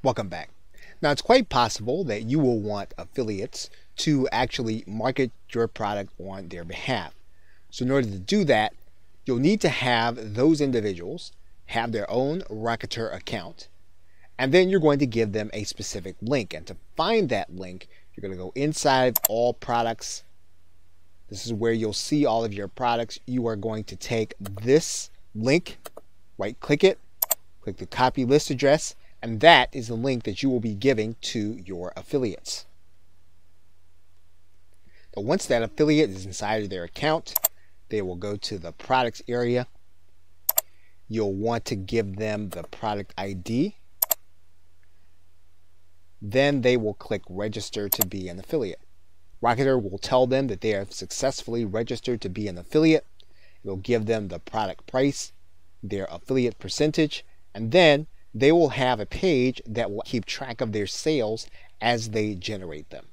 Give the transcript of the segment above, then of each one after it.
Welcome back. Now, it's quite possible that you will want affiliates to actually market your product on their behalf. So in order to do that, you'll need to have those individuals have their own Rocketer account, and then you're going to give them a specific link. And to find that link, you're going to go inside All Products. This is where you'll see all of your products. You are going to take this link, right-click it, click the copy list address, and that is the link that you will be giving to your affiliates. So once that affiliate is inside of their account, they will go to the products area. You'll want to give them the product ID. Then they will click register to be an affiliate. Rocketer will tell them that they have successfully registered to be an affiliate. It will give them the product price, their affiliate percentage, and then they will have a page that will keep track of their sales as they generate them.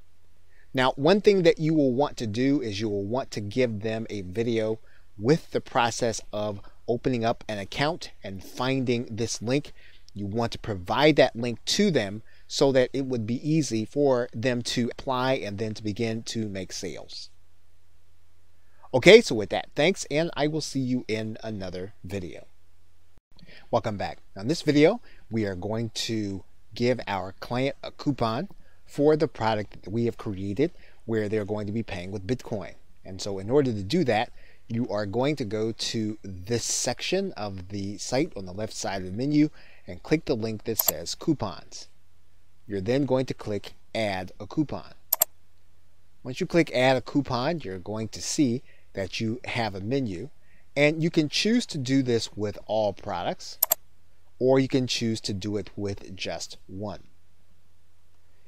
Now, one thing that you will want to do is you will want to give them a video with the process of opening up an account and finding this link. You want to provide that link to them so that it would be easy for them to apply and then to begin to make sales. Okay, so with that, thanks, and I will see you in another video. Welcome back. Now in this video, we are going to give our client a coupon for the product that we have created where they're going to be paying with Bitcoin. And so in order to do that, you are going to go to this section of the site on the left side of the menu and click the link that says coupons. You're then going to click add a coupon. Once you click add a coupon, you're going to see that you have a menu. And you can choose to do this with all products, or you can choose to do it with just one.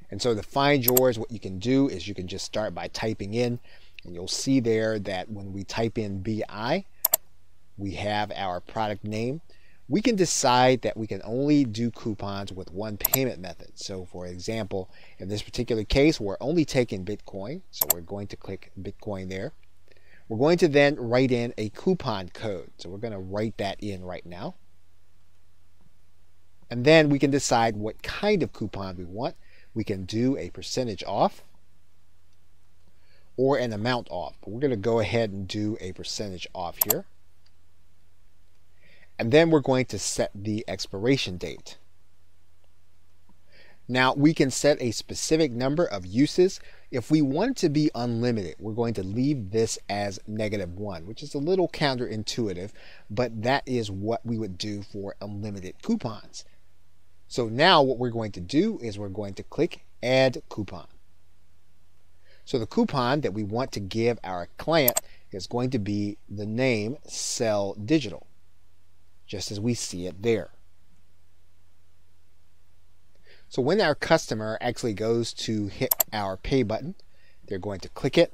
And so to find yours, what you can do is you can just start by typing in, and you'll see there that when we type in BI, we have our product name. We can decide that we can only do coupons with one payment method. So for example, in this particular case, we're only taking Bitcoin. So we're going to click Bitcoin there. We're going to then write in a coupon code. So we're going to write that in right now. And then we can decide what kind of coupon we want. We can do a percentage off or an amount off. But we're going to go ahead and do a percentage off here. And then we're going to set the expiration date. Now we can set a specific number of uses. If we want to be unlimited, we're going to leave this as -1, which is a little counterintuitive, but that is what we would do for unlimited coupons. So now what we're going to do is we're going to click add coupon. So the coupon that we want to give our client is going to be the name Sell Digital, just as we see it there. So when our customer actually goes to hit our pay button, they're going to click it.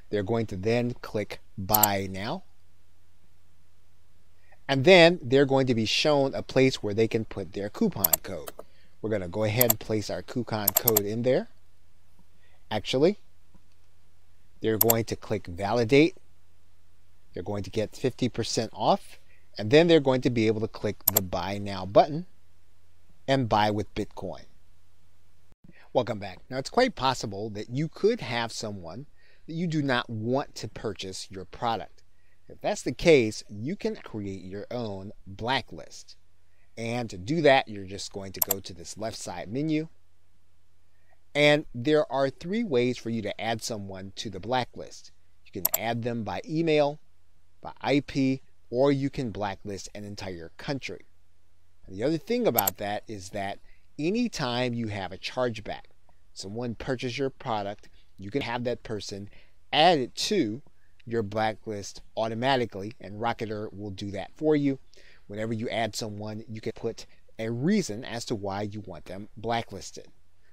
They're going to then click buy now. And then they're going to be shown a place where they can put their coupon code. We're going to go ahead and place our coupon code in there. Actually, they're going to click validate. They're going to get 50% off. And then they're going to be able to click the buy now button and buy with Bitcoin. Welcome back. Now it's quite possible that you could have someone that you do not want to purchase your product. If that's the case, you can create your own blacklist. And to do that, you're just going to go to this left side menu. And there are 3 ways for you to add someone to the blacklist. You can add them by email, by IP, or you can blacklist an entire country. The other thing about that is that anytime you have a chargeback, someone purchased your product, you can have that person added to your blacklist automatically, and Rocketer will do that for you. Whenever you add someone, you can put a reason as to why you want them blacklisted.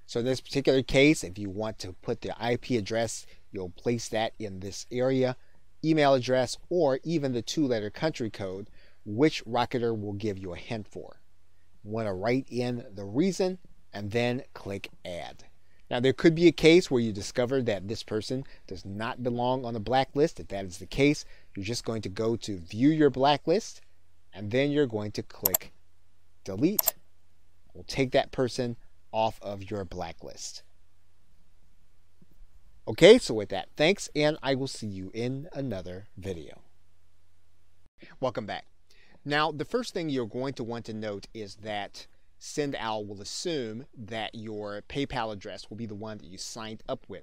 So in this particular case, if you want to put the IP address, you'll place that in this area, email address, or even the 2-letter country code, which Rocketer will give you a hint for. You want to write in the reason and then click add. Now there could be a case where you discover that this person does not belong on the blacklist. If that is the case, you're just going to go to view your blacklist and then you're going to click delete, We'll take that person off of your blacklist. Okay, so with that, thanks, and I will see you in another video. Welcome back. Now, the first thing you're going to want to note is that SendOwl will assume that your PayPal address will be the one that you signed up with.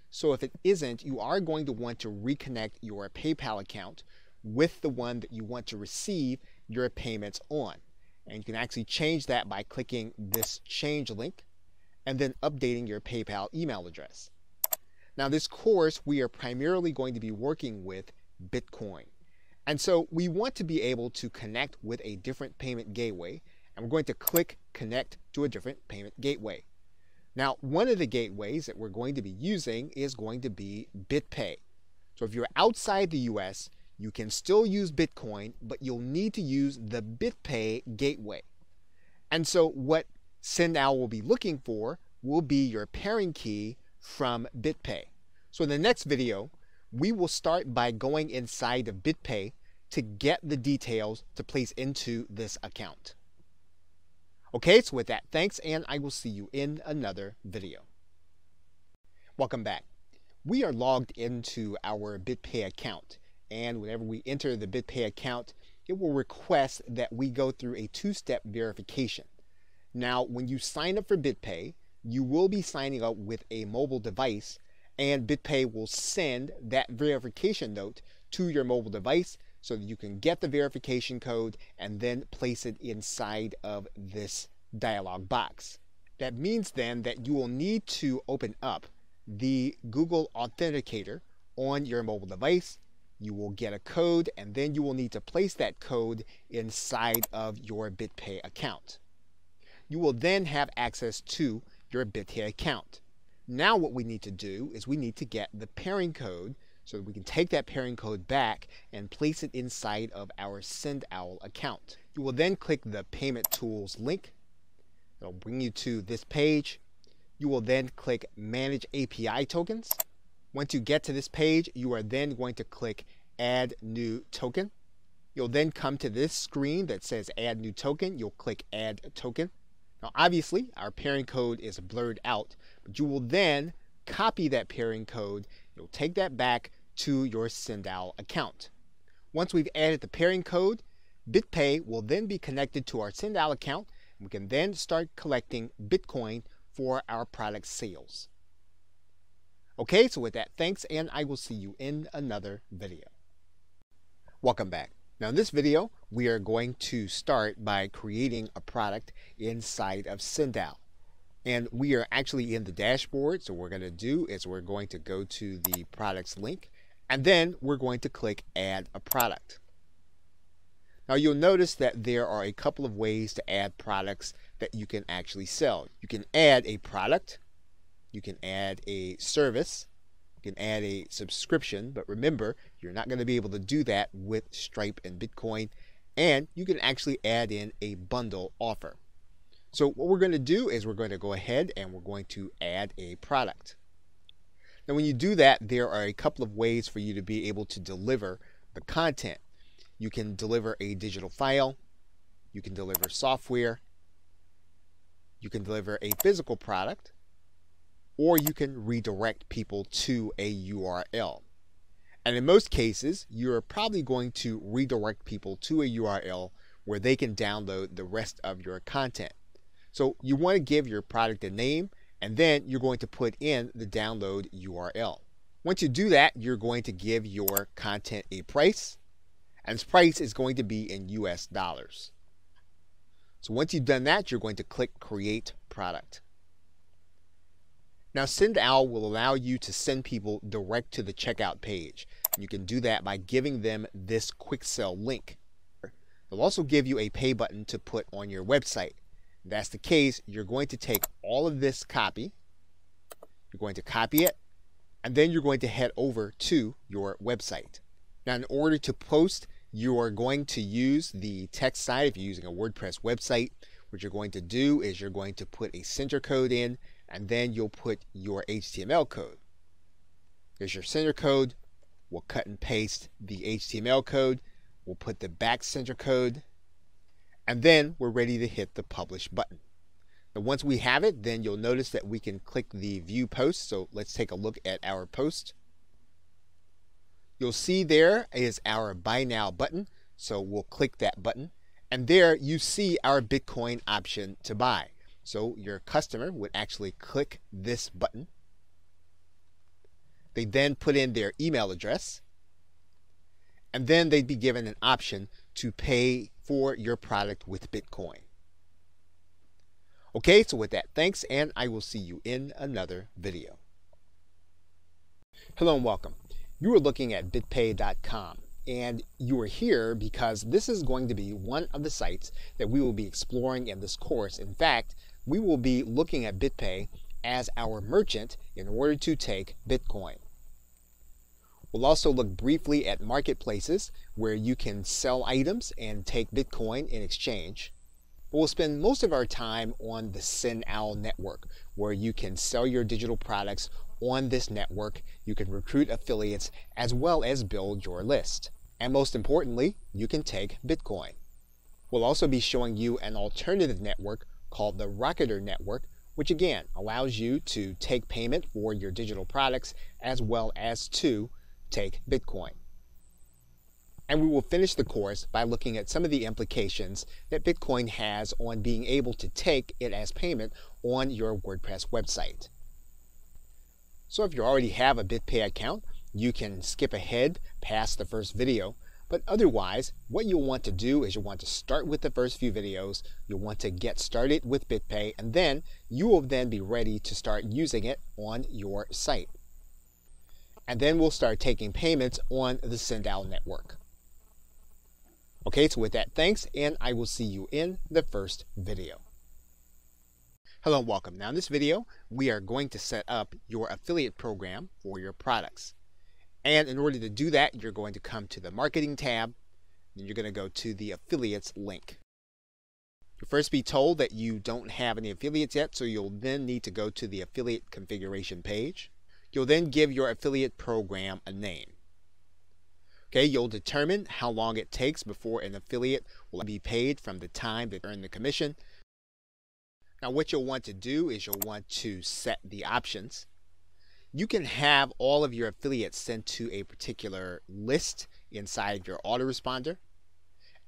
So if it isn't, you are going to want to reconnect your PayPal account with the one that you want to receive your payments on. And you can actually change that by clicking this change link and then updating your PayPal email address. Now, this course, we are primarily going to be working with Bitcoin. And so we want to be able to connect with a different payment gateway, and we're going to click connect to a different payment gateway. Now, one of the gateways that we're going to be using is going to be BitPay. So if you're outside the US, you can still use Bitcoin, but you'll need to use the BitPay gateway. And so what SendOwl will be looking for will be your pairing key from BitPay. So in the next video, we will start by going inside of BitPay to get the details to place into this account. Okay, so with that, thanks, and I will see you in another video. Welcome back. We are logged into our BitPay account, and whenever we enter the BitPay account, it will request that we go through a two-step verification. Now, when you sign up for BitPay, you will be signing up with a mobile device, and BitPay will send that verification note to your mobile device so that you can get the verification code and then place it inside of this dialog box. That means then that you will need to open up the Google Authenticator on your mobile device. You will get a code, and then you will need to place that code inside of your BitPay account. You will then have access to your BitPay account. Now what we need to do is we need to get the pairing code so that we can take that pairing code back and place it inside of our SendOwl account. You will then click the Payment Tools link. It'll bring you to this page. You will then click Manage API Tokens. Once you get to this page, you are then going to click Add New Token. You'll then come to this screen that says Add New Token. You'll click Add Token. Now, obviously, our pairing code is blurred out, but you will then copy that pairing code. You'll take that back to your SendOwl account. Once we've added the pairing code, BitPay will then be connected to our SendOwl account, and we can then start collecting Bitcoin for our product sales. Okay, so with that, thanks, and I will see you in another video. Welcome back. Now in this video, we are going to start by creating a product inside of SendOwl. And we are actually in the dashboard, so what we're going to do is we're going to go to the products link, and then we're going to click Add a Product. Now you'll notice that there are a couple of ways to add products that you can actually sell. You can add a product, you can add a service, you can add a subscription, but remember, you're not going to be able to do that with Stripe and Bitcoin, and you can actually add in a bundle offer. So what we're going to do is we're going to go ahead and we're going to add a product. Now when you do that, there are a couple of ways for you to be able to deliver the content. You can deliver a digital file, you can deliver software, you can deliver a physical product, or you can redirect people to a URL. And in most cases, you're probably going to redirect people to a URL where they can download the rest of your content. So you want to give your product a name, and then you're going to put in the download URL. Once you do that, you're going to give your content a price, and this price is going to be in US dollars. So once you've done that, you're going to click Create Product. Now SendOwl will allow you to send people direct to the checkout page. You can do that by giving them this quick sell link. They'll also give you a pay button to put on your website. If that's the case, you're going to take all of this copy, you're going to copy it, and then you're going to head over to your website. Now in order to post, you are going to use the text side. If you're using a WordPress website, what you're going to do is you're going to put a sender code in, and then you'll put your HTML code. There's your sender code. We'll cut and paste the HTML code. We'll put the back sender code, and then we're ready to hit the publish button. And once we have it, then you'll notice that we can click the view post. So let's take a look at our post. You'll see there is our buy now button. So we'll click that button. And there you see our Bitcoin option to buy. So your customer would actually click this button. They then put in their email address. And then they'd be given an option to pay for your product with Bitcoin. Okay, so with that, thanks, and I will see you in another video. Hello and welcome. You are looking at BitPay.com, and you are here because this is going to be one of the sites that we will be exploring in this course. In fact, we will be looking at BitPay as our merchant in order to take Bitcoin. We'll also look briefly at marketplaces where you can sell items and take Bitcoin in exchange. But we'll spend most of our time on the SendOwl network, where you can sell your digital products on this network. You can recruit affiliates as well as build your list. And most importantly, you can take Bitcoin. We'll also be showing you an alternative network called the Rocketer network, which again allows you to take payment for your digital products as well as to take Bitcoin. And we will finish the course by looking at some of the implications that Bitcoin has on being able to take it as payment on your WordPress website. So if you already have a BitPay account, you can skip ahead past the first video. But otherwise, what you'll want to do is you'll want to start with the first few videos. You'll want to get started with BitPay, and then you will then be ready to start using it on your site. And then we'll start taking payments on the SendOwl network. Okay, so with that, thanks, and I will see you in the first video. Hello and welcome. Now in this video, we are going to set up your affiliate program for your products. And in order to do that, you're going to come to the Marketing tab, and you're going to go to the Affiliates link. You'll first be told that you don't have any affiliates yet, so you'll then need to go to the Affiliate Configuration page. You'll then give your affiliate program a name. Okay, you'll determine how long it takes before an affiliate will be paid from the time they earn the commission. Now what you'll want to do is you'll want to set the options. You can have all of your affiliates sent to a particular list inside your autoresponder.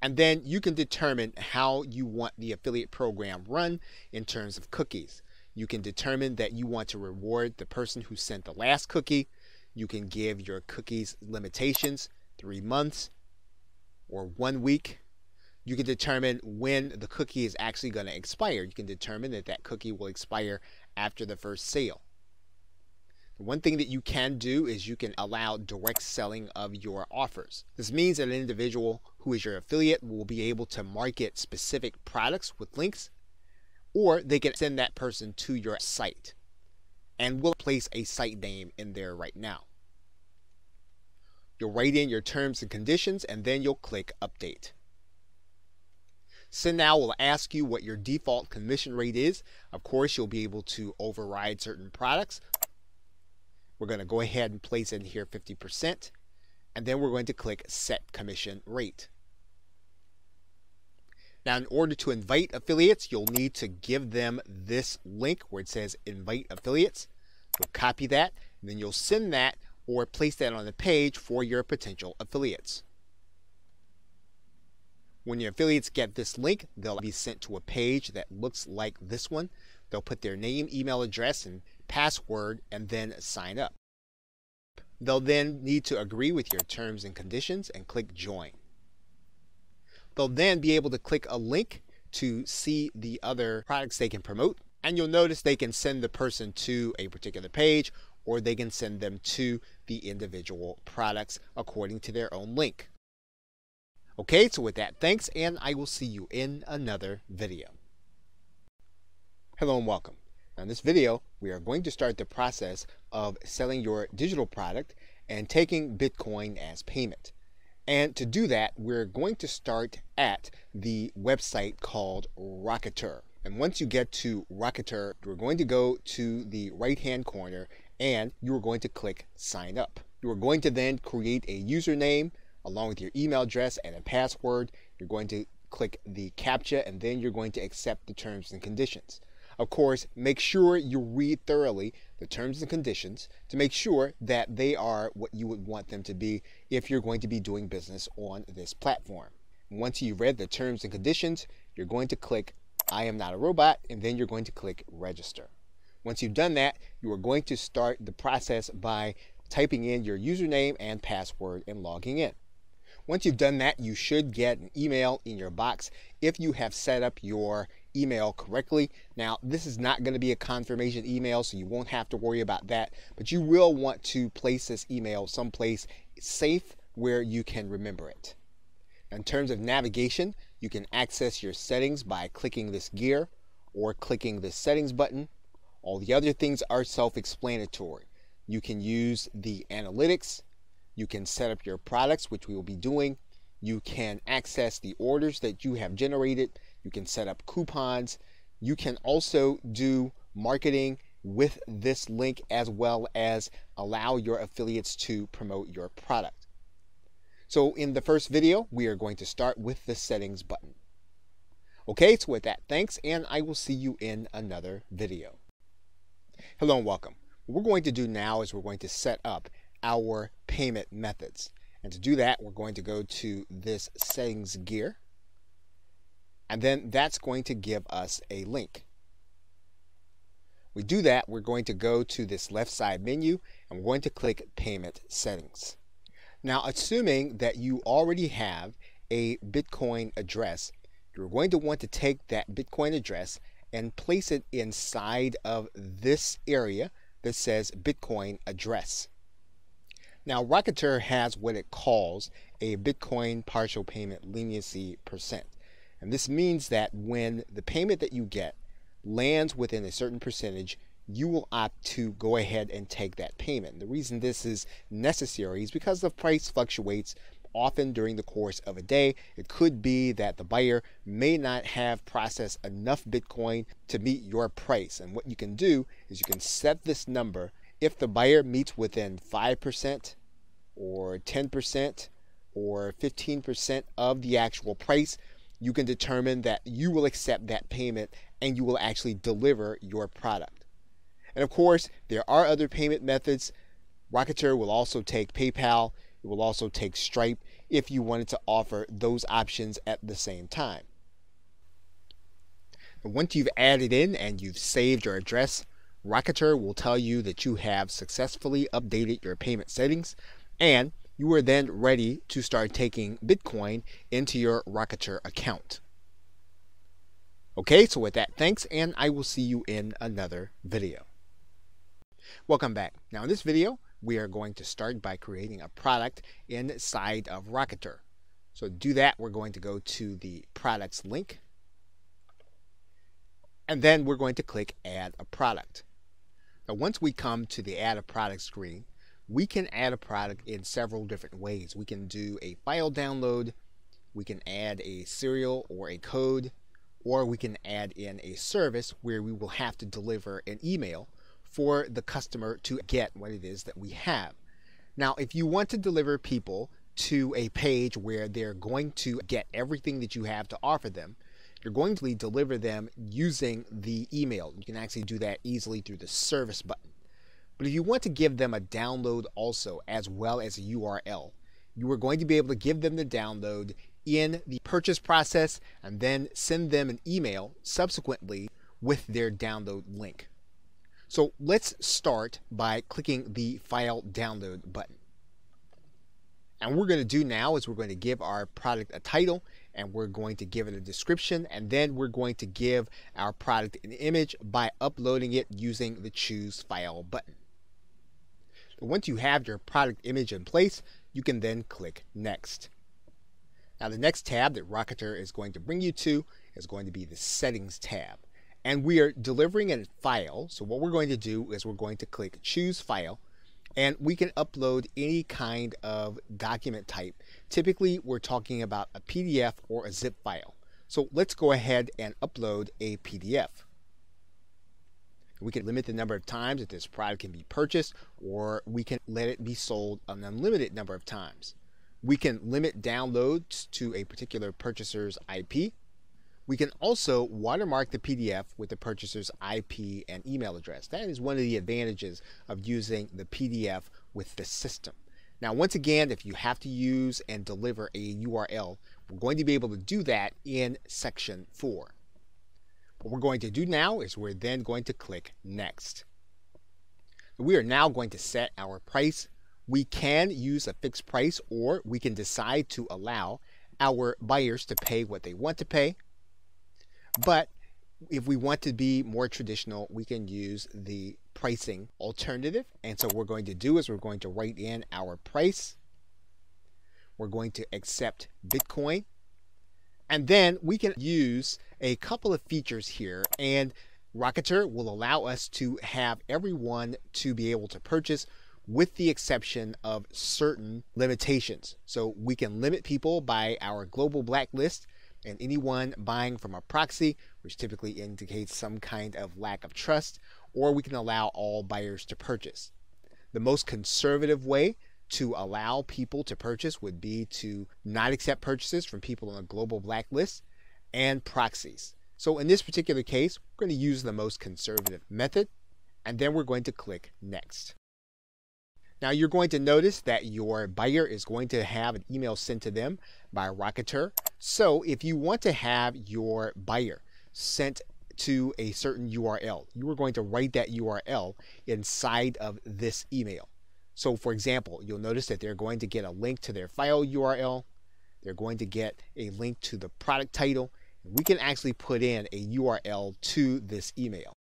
And then you can determine how you want the affiliate program run in terms of cookies. You can determine that you want to reward the person who sent the last cookie. You can give your cookies limitations, 3 months or 1 week. You can determine when the cookie is actually going to expire. You can determine that that cookie will expire after the first sale. One thing that you can do is you can allow direct selling of your offers. This means that an individual who is your affiliate will be able to market specific products with links, or they can send that person to your site. And we'll place a site name in there right now. You'll write in your terms and conditions, and then you'll click Update. SendOwl will ask you what your default commission rate is. Of course, you'll be able to override certain products. We're going to go ahead and place in here 50%, and then we're going to click Set Commission Rate. Now, in order to invite affiliates, you'll need to give them this link where it says Invite Affiliates. You'll copy that, and then you'll send that or place that on the page for your potential affiliates. When your affiliates get this link, they'll be sent to a page that looks like this one. They'll put their name, email address, and password, and then sign up. They'll then need to agree with your terms and conditions and click Join. They'll then be able to click a link to see the other products they can promote, and you'll notice they can send the person to a particular page, or they can send them to the individual products according to their own link. Okay, so with that, thanks, and I will see you in another video. Hello and welcome. Now in this video, we are going to start the process of selling your digital product and taking Bitcoin as payment. And to do that, we're going to start at the website called Rocketer. And once you get to Rocketer, we're going to go to the right-hand corner and you're going to click Sign Up. You are going to then create a username along with your email address and a password. You're going to click the CAPTCHA, and then you're going to accept the terms and conditions. Of course, make sure you read thoroughly the terms and conditions to make sure that they are what you would want them to be if you're going to be doing business on this platform. Once you've read the terms and conditions, you're going to click I am not a robot, and then you're going to click register. Once you've done that, you are going to start the process by typing in your username and password and logging in. Once you've done that, you should get an email in your box if you have set up your email correctly. Now, this is not going to be a confirmation email, so you won't have to worry about that, but you will want to place this email someplace safe where you can remember it. In terms of navigation, you can access your settings by clicking this gear or clicking the settings button. All the other things are self-explanatory. You can use the analytics. You can set up your products, which we will be doing. You can access the orders that you have generated. You can set up coupons. You can also do marketing with this link as well as allow your affiliates to promote your product. So in the first video, we are going to start with the settings button. Okay, so with that, thanks, and I will see you in another video. Hello and welcome. What we're going to do now is we're going to set up our payment methods. And to do that, we're going to go to this settings gear. And then that's going to give us a link. We do that, we're going to go to this left side menu and we're going to click payment settings. Now, assuming that you already have a Bitcoin address, you're going to want to take that Bitcoin address and place it inside of this area that says Bitcoin address. Now, Rocketer has what it calls a Bitcoin partial payment leniency percent. And this means that when the payment that you get lands within a certain percentage, you will opt to go ahead and take that payment. The reason this is necessary is because the price fluctuates often during the course of a day. It could be that the buyer may not have processed enough Bitcoin to meet your price. And what you can do is you can set this number. If the buyer meets within 5% or 10% or 15% of the actual price, you can determine that you will accept that payment and you will actually deliver your product. And of course, there are other payment methods. Rocketer will also take PayPal. It will also take Stripe if you wanted to offer those options at the same time. And once you've added in and you've saved your address, Rocketer will tell you that you have successfully updated your payment settings and you are then ready to start taking Bitcoin into your Rocketer account. Okay, so with that, thanks, and I will see you in another video. Welcome back. Now in this video, we are going to start by creating a product inside of Rocketer. So to do that, we're going to go to the products link. And then we're going to click add a product. Now once we come to the add a product screen, we can add a product in several different ways. We can do a file download, we can add a serial or a code, or we can add in a service where we will have to deliver an email for the customer to get what it is that we have. Now, if you want to deliver people to a page where they're going to get everything that you have to offer them, you're going to deliver them using the email. You can actually do that easily through the service button. But if you want to give them a download also, as well as a URL, you are going to be able to give them the download in the purchase process and then send them an email subsequently with their download link. So let's start by clicking the file download button. And what we're going to do now is we're going to give our product a title and we're going to give it a description, and then we're going to give our product an image by uploading it using the choose file button. Once you have your product image in place, you can then click next. Now the next tab that Rocketer is going to bring you to is going to be the settings tab. And we are delivering a file, so what we're going to do is we're going to click choose file, and we can upload any kind of document type. Typically we're talking about a PDF or a zip file. So let's go ahead and upload a PDF. We can limit the number of times that this product can be purchased, or we can let it be sold an unlimited number of times. We can limit downloads to a particular purchaser's IP. We can also watermark the PDF with the purchaser's IP and email address. That is one of the advantages of using the PDF with the system. Now, once again, if you have to use and deliver a URL, we're going to be able to do that in section 4. What we're going to do now is we're then going to click Next. We are now going to set our price. We can use a fixed price, or we can decide to allow our buyers to pay what they want to pay. But if we want to be more traditional, we can use the pricing alternative. And so what we're going to do is we're going to write in our price. We're going to accept Bitcoin. And then we can use a couple of features here, and Rocketer will allow us to have everyone to be able to purchase, with the exception of certain limitations. So we can limit people by our global blacklist, and anyone buying from a proxy, which typically indicates some kind of lack of trust, or we can allow all buyers to purchase. The most conservative way to allow people to purchase would be to not accept purchases from people on a global blacklist and proxies. So in this particular case, we're going to use the most conservative method, and then we're going to click Next. Now you're going to notice that your buyer is going to have an email sent to them by Rocketer. So if you want to have your buyer sent to a certain URL, you are going to write that URL inside of this email. So for example, you'll notice that they're going to get a link to their file URL. They're going to get a link to the product title. We can actually put in a URL to this email.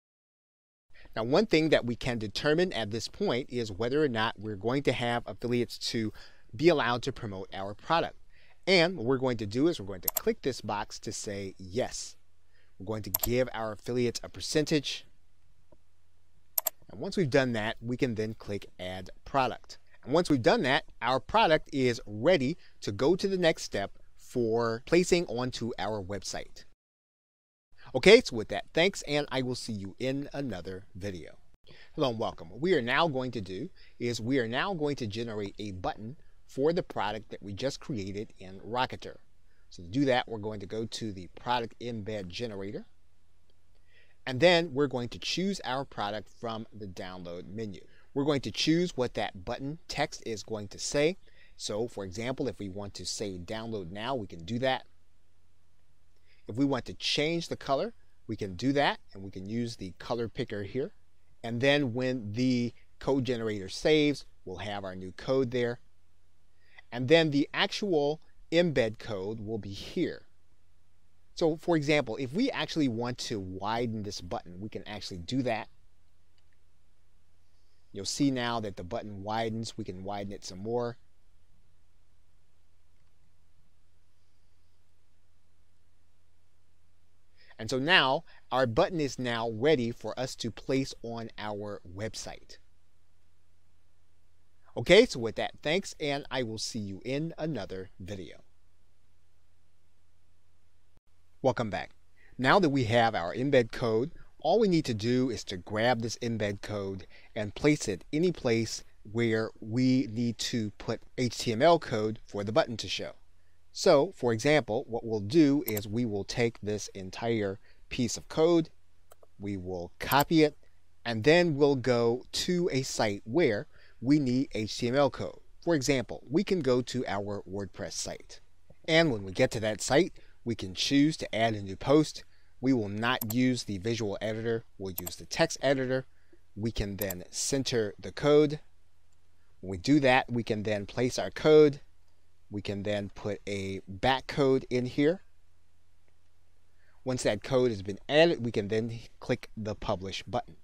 Now, one thing that we can determine at this point is whether or not we're going to have affiliates to be allowed to promote our product. And what we're going to do is we're going to click this box to say yes. We're going to give our affiliates a percentage. And once we've done that, we can then click Add Product. And once we've done that, our product is ready to go to the next step for placing onto our website. Okay, so with that, thanks, and I will see you in another video. Hello and welcome. What we are now going to do is we are now going to generate a button for the product that we just created in Rocketer. So to do that, we're going to go to the product embed generator, and then we're going to choose our product from the download menu. We're going to choose what that button text is going to say. So for example, if we want to say download now, we can do that. If we want to change the color, we can do that, and we can use the color picker here. And then when the code generator saves, we'll have our new code there. And then the actual embed code will be here. So for example, if we actually want to widen this button, we can actually do that. You'll see now that the button widens. We can widen it some more. And so now our button is now ready for us to place on our website. Okay, so with that, thanks, and I will see you in another video. Welcome back. Now that we have our embed code, all we need to do is to grab this embed code and place it any place where we need to put HTML code for the button to show. So, for example, what we'll do is we will take this entire piece of code, we will copy it, and then we'll go to a site where we need HTML code. For example, we can go to our WordPress site. And when we get to that site, we can choose to add a new post. We will not use the visual editor, we'll use the text editor. We can then center the code. When we do that, we can then place our code. We can then put a back code in here. Once that code has been added, we can then click the Publish button.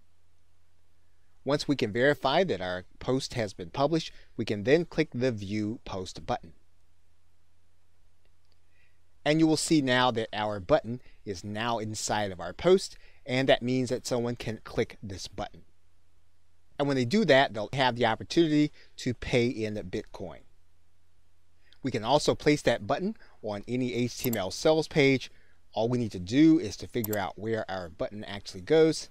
Once we can verify that our post has been published, we can then click the View Post button. And you will see now that our button is now inside of our post, and that means that someone can click this button. And when they do that, they'll have the opportunity to pay in Bitcoin. We can also place that button on any HTML sales page. All we need to do is to figure out where our button actually goes.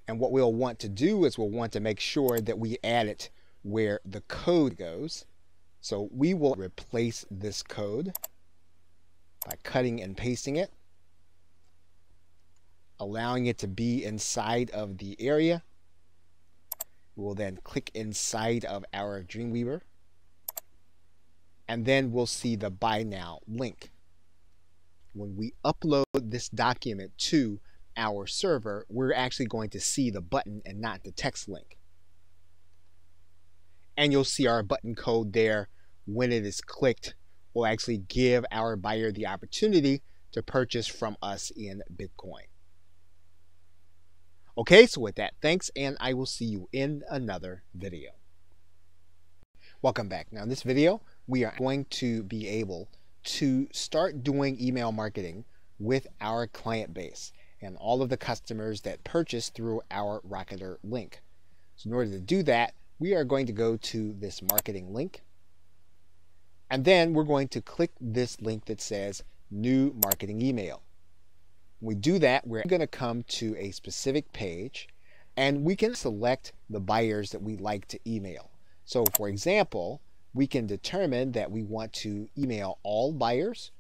And what we'll want to do is we'll want to make sure that we add it where the code goes. So we will replace this code. by cutting and pasting it, allowing it to be inside of the area. We'll then click inside of our Dreamweaver, and then we'll see the Buy Now link. When we upload this document to our server, we're actually going to see the button and not the text link. And you'll see our button code there. When it is clicked, will actually give our buyer the opportunity to purchase from us in Bitcoin. Okay, so with that, thanks, and I will see you in another video. Welcome back. Now in this video, we are going to be able to start doing email marketing with our client base and all of the customers that purchase through our Rocketer link. So in order to do that, we are going to go to this marketing link, and then we're going to click this link that says New Marketing Email. When we do that, we're going to come to a specific page, and we can select the buyers that we like to email. So for example, we can determine that we want to email all buyers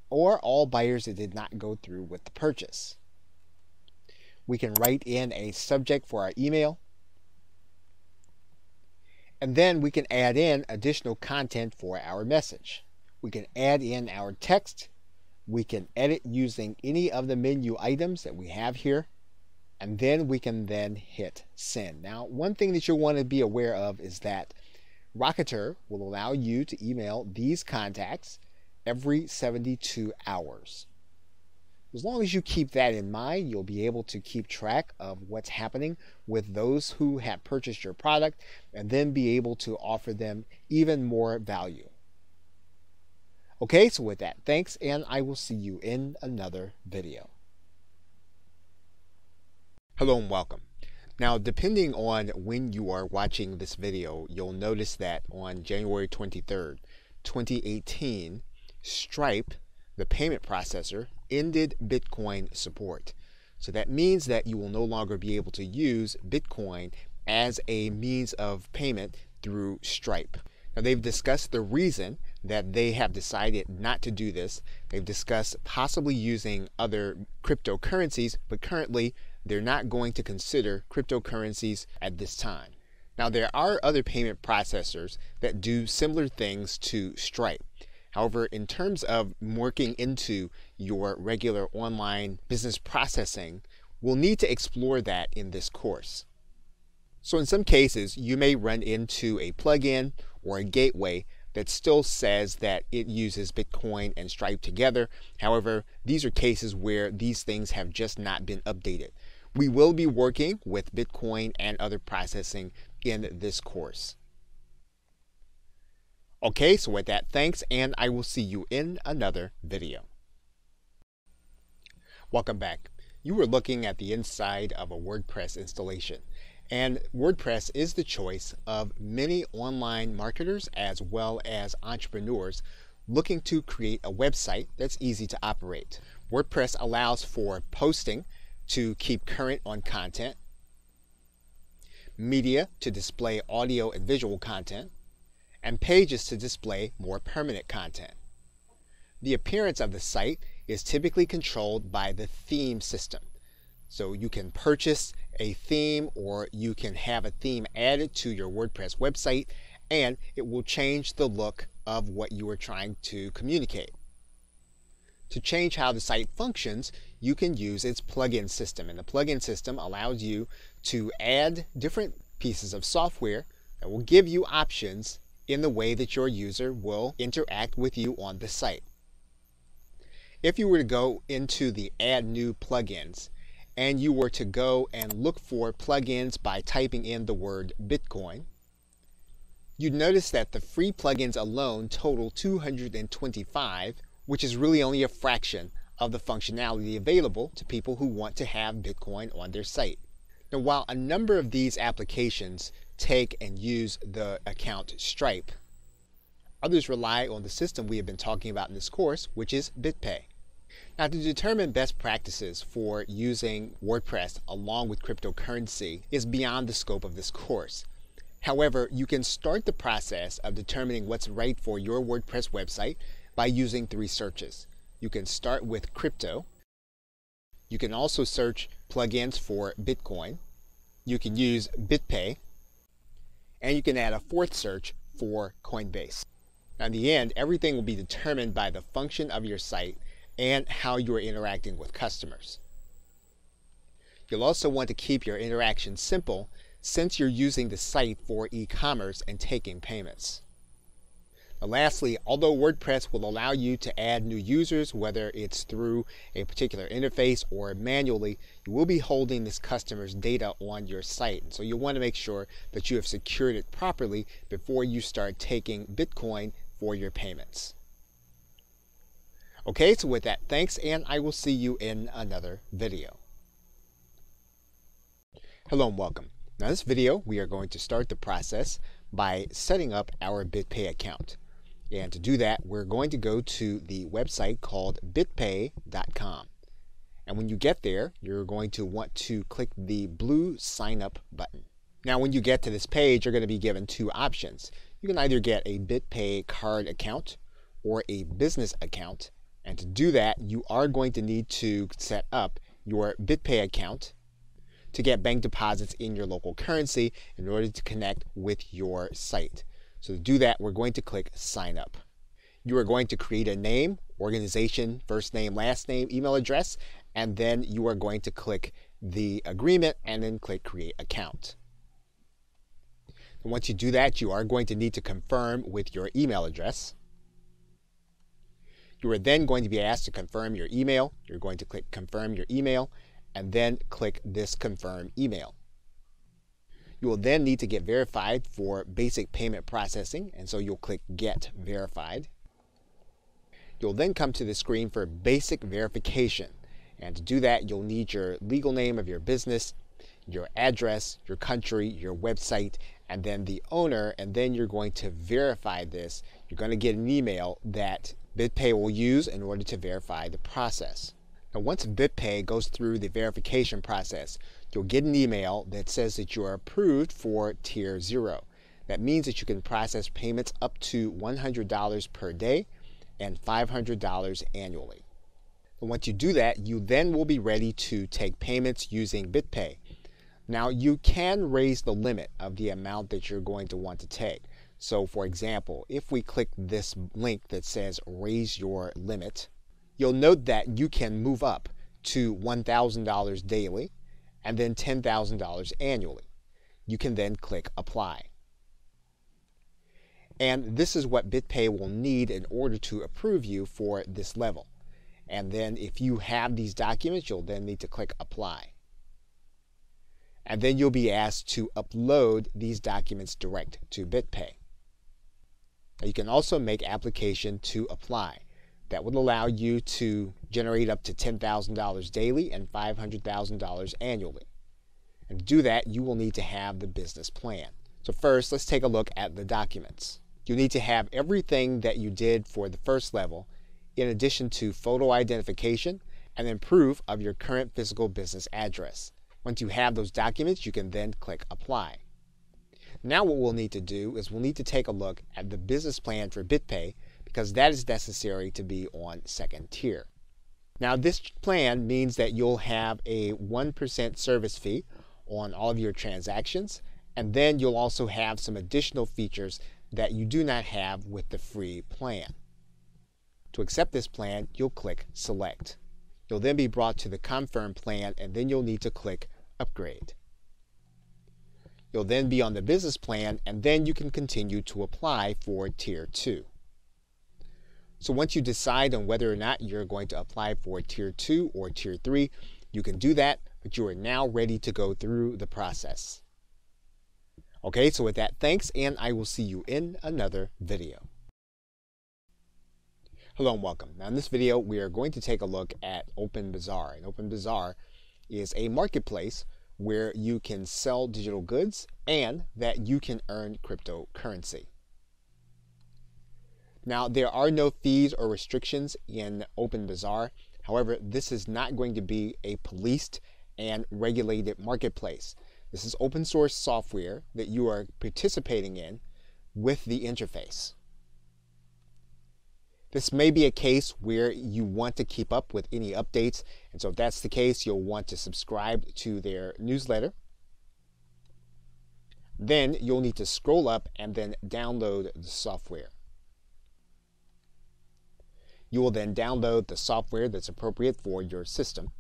or all buyers that did not go through with the purchase. We can write in a subject for our email, and then we can add in additional content for our message. We can add in our text. We can edit using any of the menu items that we have here, and then we can then hit send. Now, one thing that you'll want to be aware of is that Rocketer will allow you to email these contacts every 72 hours. As long as you keep that in mind, you'll be able to keep track of what's happening with those who have purchased your product and then be able to offer them even more value. Okay, so with that, thanks, and I will see you in another video. Hello and welcome. Now, depending on when you are watching this video, you'll notice that on January 23rd, 2018, Stripe, the payment processor, ended Bitcoin support. So that means that you will no longer be able to use Bitcoin as a means of payment through Stripe. Now, they've discussed the reason that they have decided not to do this. They've discussed possibly using other cryptocurrencies, but currently they're not going to consider cryptocurrencies at this time. Now, there are other payment processors that do similar things to Stripe. However, in terms of working into your regular online business processing, we'll need to explore that in this course. So in some cases, you may run into a plugin or a gateway that still says that it uses Bitcoin and Stripe together. However, these are cases where these things have just not been updated. We will be working with Bitcoin and other processing in this course. Okay, so with that, thanks, and I will see you in another video. Welcome back. You were looking at the inside of a WordPress installation, and WordPress is the choice of many online marketers as well as entrepreneurs looking to create a website that's easy to operate. WordPress allows for posting to keep current on content, media to display audio and visual content, and pages to display more permanent content. The appearance of the site is typically controlled by the theme system. So you can purchase a theme, or you can have a theme added to your WordPress website, and it will change the look of what you are trying to communicate. To change how the site functions, you can use its plugin system, and the plugin system allows you to add different pieces of software that will give you options in the way that your user will interact with you on the site. If you were to go into the Add New Plugins, and you were to go and look for plugins by typing in the word Bitcoin, you'd notice that the free plugins alone total 225, which is really only a fraction of the functionality available to people who want to have Bitcoin on their site. Now, while a number of these applications take and use the account Stripe, others rely on the system we have been talking about in this course, which is BitPay. Now, to determine best practices for using WordPress along with cryptocurrency is beyond the scope of this course. However, you can start the process of determining what's right for your WordPress website by using 3 searches. You can start with crypto. You can also search plugins for Bitcoin. You can use BitPay. And you can add a fourth search for Coinbase. Now, in the end, everything will be determined by the function of your site and how you are interacting with customers. You'll also want to keep your interaction simple since you're using the site for e-commerce and taking payments. Now, lastly, although WordPress will allow you to add new users, whether it's through a particular interface or manually, you will be holding this customer's data on your site. And so you'll want to make sure that you have secured it properly before you start taking Bitcoin for your payments. Okay, so with that, thanks, and I will see you in another video. Hello and welcome. Now, in this video, we are going to start the process by setting up our BitPay account. And to do that, we're going to go to the website called bitpay.com. And when you get there, you're going to want to click the blue sign up button. Now, when you get to this page, you're going to be given two options. You can either get a BitPay card account or a business account. And to do that, you are going to need to set up your BitPay account to get bank deposits in your local currency in order to connect with your site. So to do that, we're going to click sign up. You are going to create a name, organization, first name, last name, email address, and then you are going to click the agreement and then click create account. And once you do that, you are going to need to confirm with your email address. You are then going to be asked to confirm your email. You're going to click confirm your email and then click this confirm email. You will then need to get verified for basic payment processing, and so you'll click Get Verified. You'll then come to the screen for basic verification, and to do that, you'll need your legal name of your business, your address, your country, your website, and then the owner, and then you're going to verify this. You're going to get an email that BitPay will use in order to verify the process. Now, once BitPay goes through the verification process, you'll get an email that says that you are approved for Tier 0. That means that you can process payments up to $100 per day and $500 annually. And once you do that, you then will be ready to take payments using BitPay. Now, you can raise the limit of the amount that you're going to want to take. So, for example, if we click this link that says raise your limit, you'll note that you can move up to $1,000 daily and then $10,000 annually. You can then click apply. And this is what BitPay will need in order to approve you for this level. And then if you have these documents, you'll then need to click apply. And then you'll be asked to upload these documents direct to BitPay. Now, you can also make application to apply. That would allow you to generate up to $10,000 daily and $500,000 annually. And to do that, you will need to have the business plan. So first, let's take a look at the documents. You need to have everything that you did for the first level, in addition to photo identification and then proof of your current physical business address. Once you have those documents, you can then click apply. Now what we'll need to do is we'll need to take a look at the business plan for BitPay, because that is necessary to be on second tier. Now, this plan means that you'll have a 1% service fee on all of your transactions, and then you'll also have some additional features that you do not have with the free plan. To accept this plan, you'll click select. You'll then be brought to the confirm plan, and then you'll need to click upgrade. You'll then be on the business plan, and then you can continue to apply for tier 2. So once you decide on whether or not you're going to apply for Tier 2 or Tier 3, you can do that, but you are now ready to go through the process. Okay, so with that, thanks, and I will see you in another video. Hello and welcome. Now in this video, we are going to take a look at OpenBazaar. And OpenBazaar is a marketplace where you can sell digital goods and that you can earn cryptocurrency. Now, there are no fees or restrictions in OpenBazaar. However, this is not going to be a policed and regulated marketplace. This is open source software that you are participating in with the interface. This may be a case where you want to keep up with any updates, and so if that's the case, you'll want to subscribe to their newsletter. Then you'll need to scroll up and then download the software. You will then download the software that's appropriate for your system.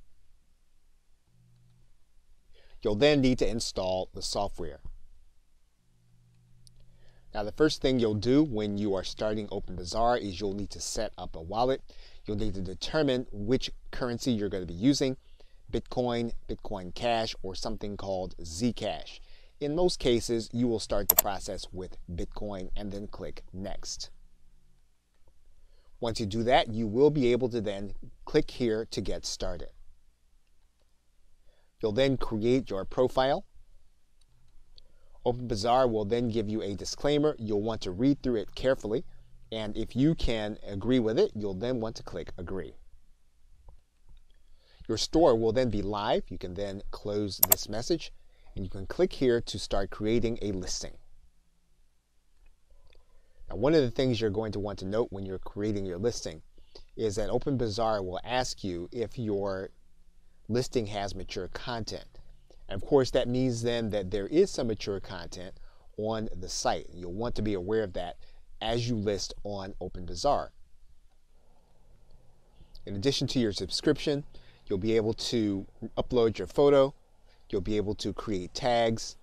You'll then need to install the software. Now, the first thing you'll do when you are starting OpenBazaar is you'll need to set up a wallet. You'll need to determine which currency you're going to be using, Bitcoin, Bitcoin Cash, or something called Zcash. In most cases, you will start the process with Bitcoin and then click Next. Once you do that, you will be able to then click here to get started. You'll then create your profile. OpenBazaar will then give you a disclaimer. You'll want to read through it carefully, and if you can agree with it, you'll then want to click Agree. Your store will then be live. You can then close this message, and you can click here to start creating a listing. Now, one of the things you're going to want to note when you're creating your listing is that OpenBazaar will ask you if your listing has mature content. And of course, that means then that there is some mature content on the site. You'll want to be aware of that as you list on OpenBazaar. In addition to your subscription, you'll be able to upload your photo. You'll be able to create tags,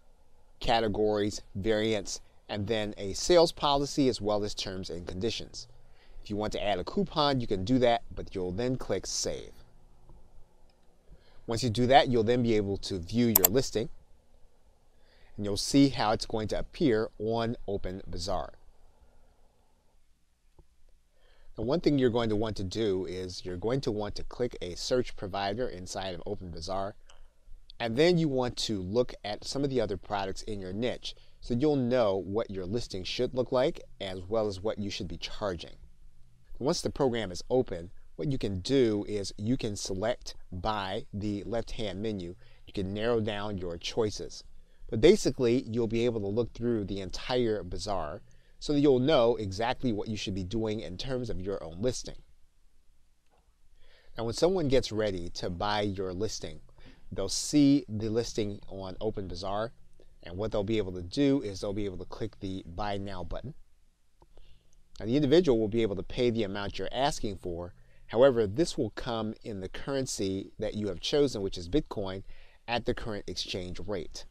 categories, variants, and then a sales policy as well as terms and conditions. If you want to add a coupon, you can do that, but you'll then click Save. Once you do that, you'll then be able to view your listing, and you'll see how it's going to appear on OpenBazaar. Now, one thing you're going to want to do is you're going to want to click a search provider inside of OpenBazaar, and then you want to look at some of the other products in your niche so you'll know what your listing should look like as well as what you should be charging. Once the program is open, what you can do is you can select by the left-hand menu. You can narrow down your choices. But basically, you'll be able to look through the entire bazaar so that you'll know exactly what you should be doing in terms of your own listing. Now, when someone gets ready to buy your listing, they'll see the listing on OpenBazaar, and what they'll be able to do is they'll be able to click the Buy Now button. Now, the individual will be able to pay the amount you're asking for. However, this will come in the currency that you have chosen, which is Bitcoin, at the current exchange rate.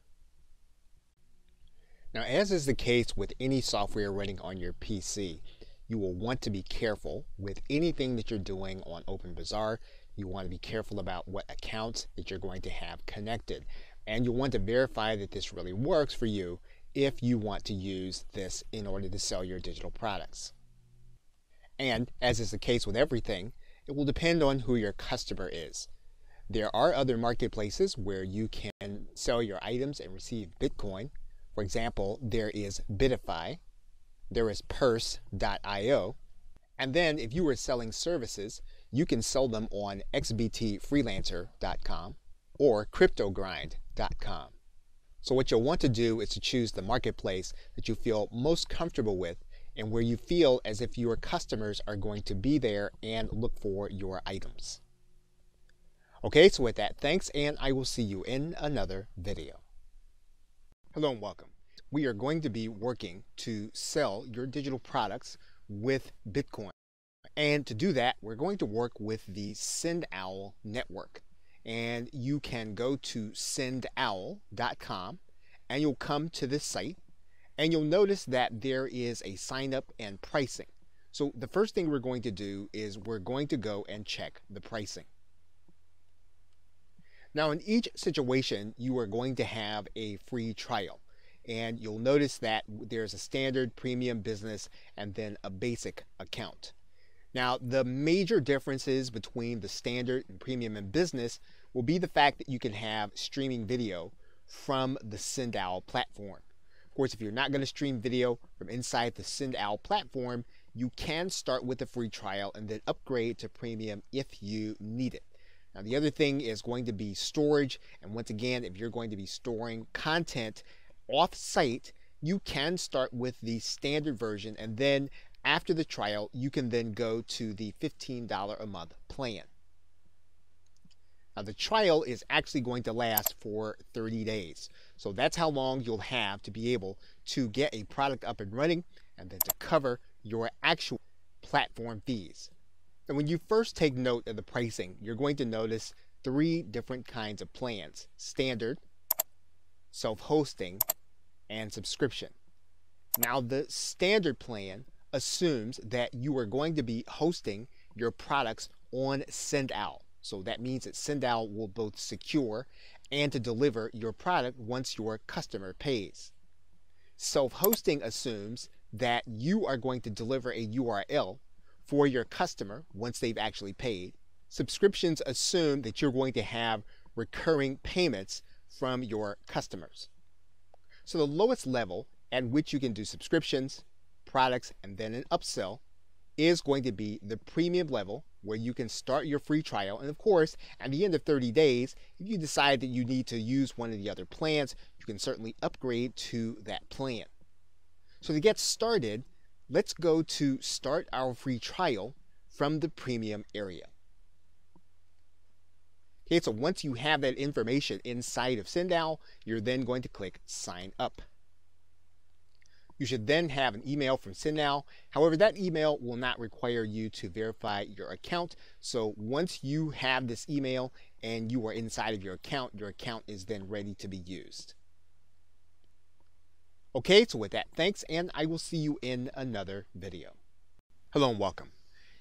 Now, as is the case with any software running on your PC, you will want to be careful with anything that you're doing on OpenBazaar. You want to be careful about what accounts that you're going to have connected. And you'll want to verify that this really works for you if you want to use this in order to sell your digital products. And as is the case with everything, it will depend on who your customer is. There are other marketplaces where you can sell your items and receive Bitcoin. For example, there is Bitify, there is Purse.io, and then if you are selling services, you can sell them on xbtfreelancer.com or cryptogrind.com. So what you'll want to do is to choose the marketplace that you feel most comfortable with and where you feel as if your customers are going to be there and look for your items. Okay, so with that, thanks, and I will see you in another video. Hello and welcome. We are going to be working to sell your digital products with Bitcoin. And to do that, we're going to work with the SendOwl network. And you can go to sendowl.com and you'll come to this site. And you'll notice that there is a sign up and pricing. So the first thing we're going to do is we're going to go and check the pricing. Now, in each situation, you are going to have a free trial. And you'll notice that there's a standard, premium, business, and then a basic account. Now, the major differences between the standard and premium and business will be the fact that you can have streaming video from the SendOwl platform. Of course, if you're not going to stream video from inside the SendOwl platform, you can start with a free trial and then upgrade to premium if you need it. Now, the other thing is going to be storage. And once again, if you're going to be storing content off-site, you can start with the standard version and then After the trial, you can then go to the $15 a month plan. Now, the trial is actually going to last for 30 days. So that's how long you'll have to be able to get a product up and running and then to cover your actual platform fees. And when you first take note of the pricing, you're going to notice 3 different kinds of plans: standard, self-hosting, and subscription. Now, the standard plan assumes that you are going to be hosting your products on SendOut. So that means that SendOut will both secure and to deliver your product once your customer pays. Self-hosting assumes that you are going to deliver a URL for your customer once they've actually paid. Subscriptions assume that you're going to have recurring payments from your customers. So the lowest level at which you can do subscriptions, products, and then an upsell is going to be the premium level, where you can start your free trial. And of course, at the end of 30 days, if you decide that you need to use one of the other plans, you can certainly upgrade to that plan. So to get started, let's go to start our free trial from the premium area. Okay, so once you have that information inside of SendOut, you're then going to click sign up. You should then have an email from SendOut. However, that email will not require you to verify your account. So once you have this email and you are inside of your account is then ready to be used. Okay, so with that, thanks, and I will see you in another video. Hello and welcome.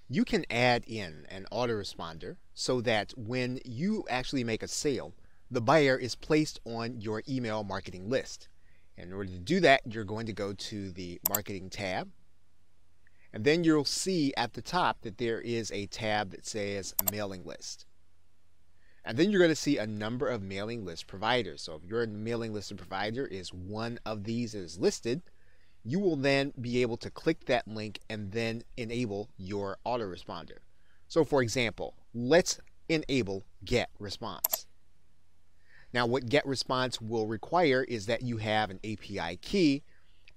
You can add in an autoresponder so that when you actually make a sale, the buyer is placed on your email marketing list. In order to do that, you're going to go to the Marketing tab, and then you'll see at the top that there is a tab that says Mailing List. And then you're going to see a number of mailing list providers. So if your mailing list provider is one of these that is listed, you will then be able to click that link and then enable your autoresponder. So for example, let's enable Get Response. Now what Get Response will require is that you have an API key,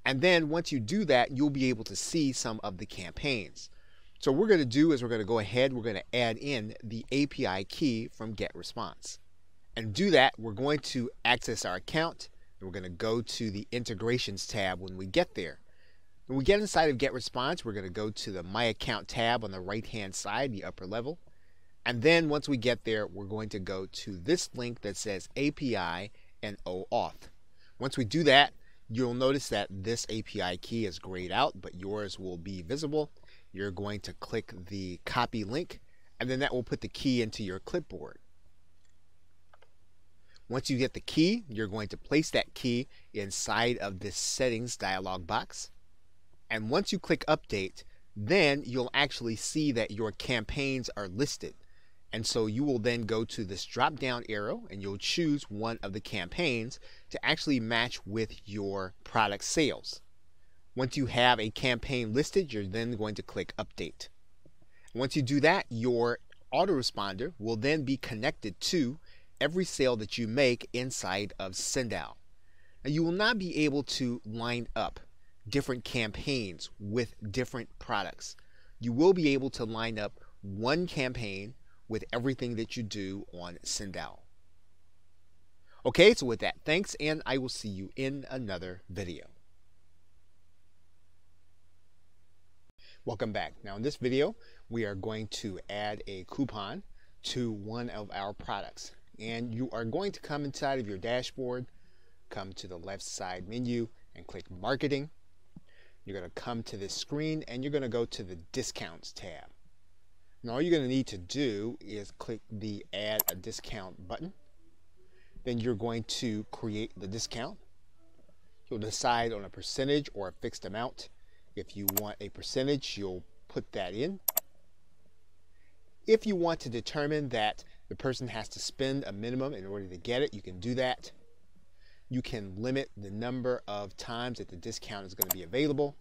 and then once you do that, you'll be able to see some of the campaigns. So what we're going to do is we're going to go ahead, we're going to add in the API key from Get Response. And to do that, we're going to access our account, and we're going to go to the Integrations tab when we get there. When we get inside of Get Response, we're going to go to the My Account tab on the right-hand side, the upper level. And then once we get there, we're going to go to this link that says API and OAuth. Once we do that, you'll notice that this API key is grayed out, but yours will be visible. You're going to click the copy link, and then that will put the key into your clipboard. Once you get the key, you're going to place that key inside of this settings dialog box. And once you click update, then you'll actually see that your campaigns are listed. And so you will then go to this drop down arrow and you'll choose one of the campaigns to actually match with your product sales. Once you have a campaign listed, you're then going to click update. Once you do that, your autoresponder will then be connected to every sale that you make inside of SendOut. Now you will not be able to line up different campaigns with different products. You will be able to line up one campaign with everything that you do on SendOut. Okay, so with that, thanks, and I will see you in another video. Welcome back. Now in this video, we are going to add a coupon to one of our products. And you are going to come inside of your dashboard, come to the left side menu and click Marketing. You're going to come to this screen and you're going to go to the Discounts tab. Now all you're going to need to do is click the Add a Discount button. Then you're going to create the discount. You'll decide on a percentage or a fixed amount. If you want a percentage, you'll put that in. If you want to determine that the person has to spend a minimum in order to get it, you can do that. You can limit the number of times that the discount is going to be available.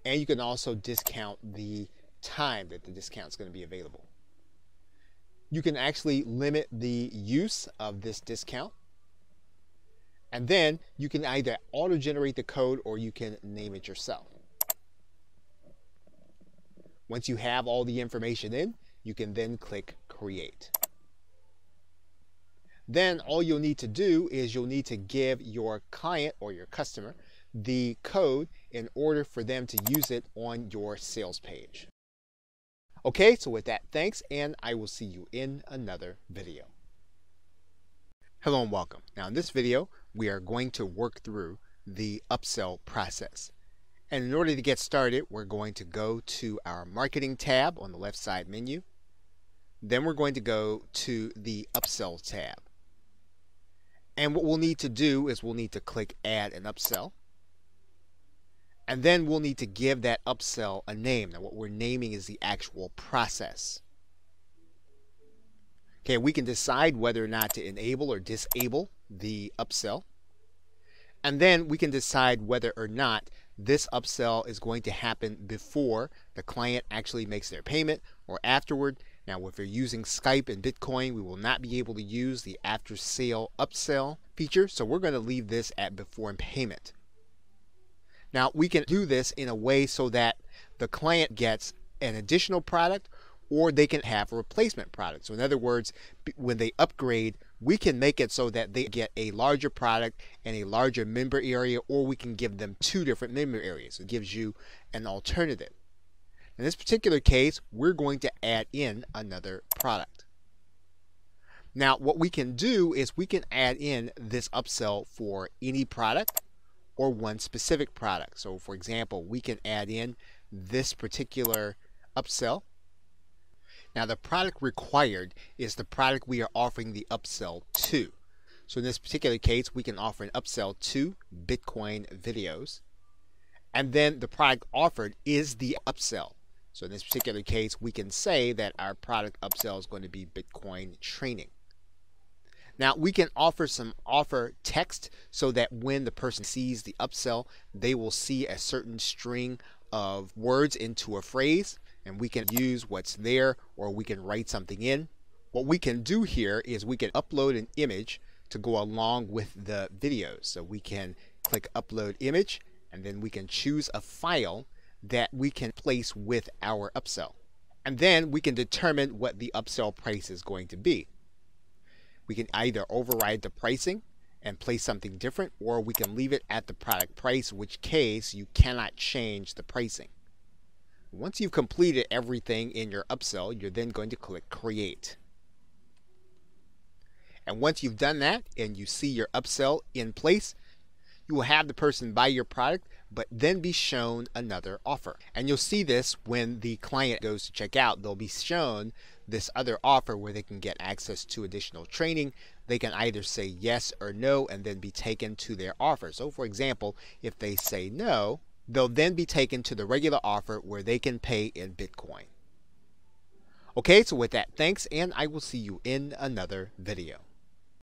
And you can also discount the time that the discount is going to be available. You can actually limit the use of this discount. And then you can either auto-generate the code or you can name it yourself. Once you have all the information in, you can then click Create. Then all you'll need to do is you'll need to give your client or your customer the code in order for them to use it on your sales page. Okay, so with that, thanks, and I will see you in another video. Hello and welcome. Now in this video, we are going to work through the upsell process. And in order to get started, we're going to go to our Marketing tab on the left side menu. Then we're going to go to the Upsell tab. And what we'll need to do is we'll need to click Add an Upsell. And then we'll need to give that upsell a name. Now what we're naming is the actual process. Okay, we can decide whether or not to enable or disable the upsell. And then we can decide whether or not this upsell is going to happen before the client actually makes their payment or afterward. Now, if you're using Skype and Bitcoin, we will not be able to use the after sale upsell feature. So we're going to leave this at before payment. Now, we can do this in a way so that the client gets an additional product or they can have a replacement product. So in other words, when they upgrade, we can make it so that they get a larger product and a larger member area, or we can give them two different member areas. It gives you an alternative. In this particular case, we're going to add in another product. Now, what we can do is we can add in this upsell for any product or one specific product. So for example, we can add in this particular upsell. Now the product required is the product we are offering the upsell to. So in this particular case, we can offer an upsell to Bitcoin videos. And then the product offered is the upsell. So in this particular case, we can say that our product upsell is going to be Bitcoin training. Now we can offer some offer text so that when the person sees the upsell, they will see a certain string of words into a phrase, and we can use what's there, or we can write something in. What we can do here is we can upload an image to go along with the videos. So we can click Upload Image, and then we can choose a file that we can place with our upsell. And then we can determine what the upsell price is going to be. We can either override the pricing and place something different, or we can leave it at the product price, in which case you cannot change the pricing. Once you've completed everything in your upsell, you're then going to click Create. And once you've done that and you see your upsell in place, you will have the person buy your product, but then be shown another offer. And you'll see this when the client goes to check out. They'll be shown this other offer where they can get access to additional training. They can either say yes or no and then be taken to their offer. So for example, if they say no, they'll then be taken to the regular offer where they can pay in Bitcoin. Okay, so with that, thanks, and I will see you in another video.